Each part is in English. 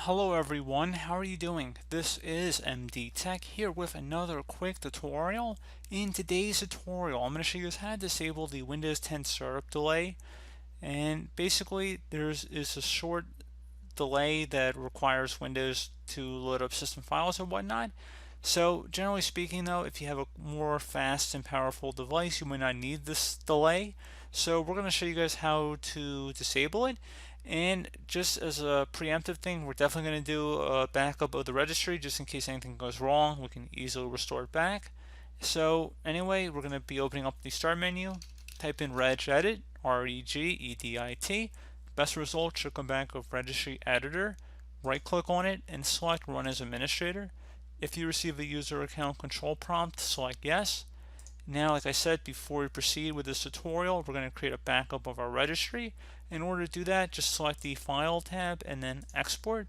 Hello everyone, how are you doing? This is MD Tech here with another quick tutorial. In today's tutorial, I'm going to show you guys how to disable the Windows 10 startup delay. And basically, is a short delay that requires Windows to load up system files and whatnot. So generally speaking though, if you have a more fast and powerful device, you may not need this delay. So we're going to show you guys how to disable it. And just as a preemptive thing, we're definitely going to do a backup of the registry just in case anything goes wrong. We can easily restore it back. So anyway, we're going to be opening up the start menu, type in regedit, regedit. Best result should come back with registry editor. Right click on it and select run as administrator. If you receive a user account control prompt, select yes. Now, like I said, before we proceed with this tutorial, we're going to create a backup of our registry. In order to do that, just select the File tab and then Export.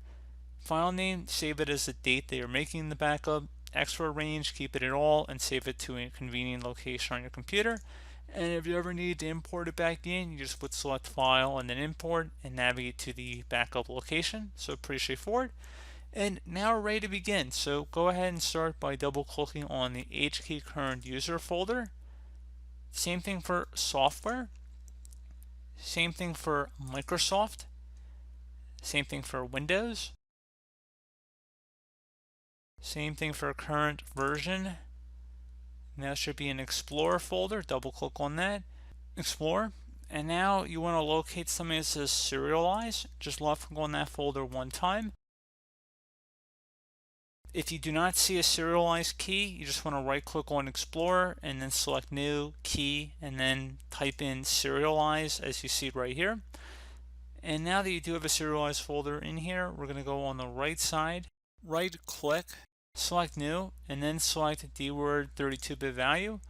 File name, save it as the date that you're making the backup. Export range, keep it at all, and save it to a convenient location on your computer. And if you ever need to import it back in, you just would select File and then Import and navigate to the backup location. So pretty straightforward. And now we're ready to begin. So go ahead and start by double clicking on the HK current user folder. Same thing for software. Same thing for Microsoft. Same thing for Windows. Same thing for current version. Now it should be an Explorer folder. Double click on that. Explorer. And now you want to locate something that says serialize. Just left click on that folder one time. If you do not see a serialized key, you just want to right click on Explorer and then select new key and then type in serialize as you see right here. And now that you do have a serialized folder in here, we're going to go on the right side, right click, select new, and then select Dword 32-bit value.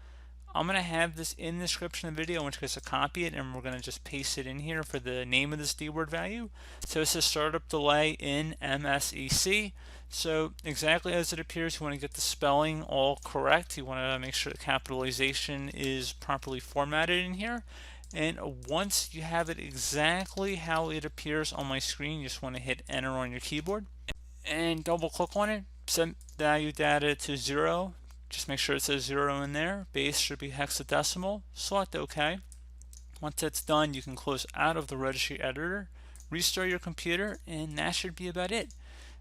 I'm going to have this in the description of the video. I want you guys to copy it, and we're going to just paste it in here for the name of this Dword value. So it says startup delay in MSEC. So exactly as it appears, you want to get the spelling all correct. You want to make sure the capitalization is properly formatted in here. And once you have it exactly how it appears on my screen, you just want to hit enter on your keyboard and double click on it. Set value data to 0. Just make sure it says 0 in there. Base should be hexadecimal. Select OK. Once that's done, you can close out of the registry editor, restart your computer, and that should be about it.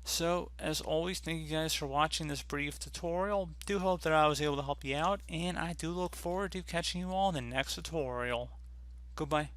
So, as always, thank you guys for watching this brief tutorial. Do hope that I was able to help you out, and I do look forward to catching you all in the next tutorial. Goodbye.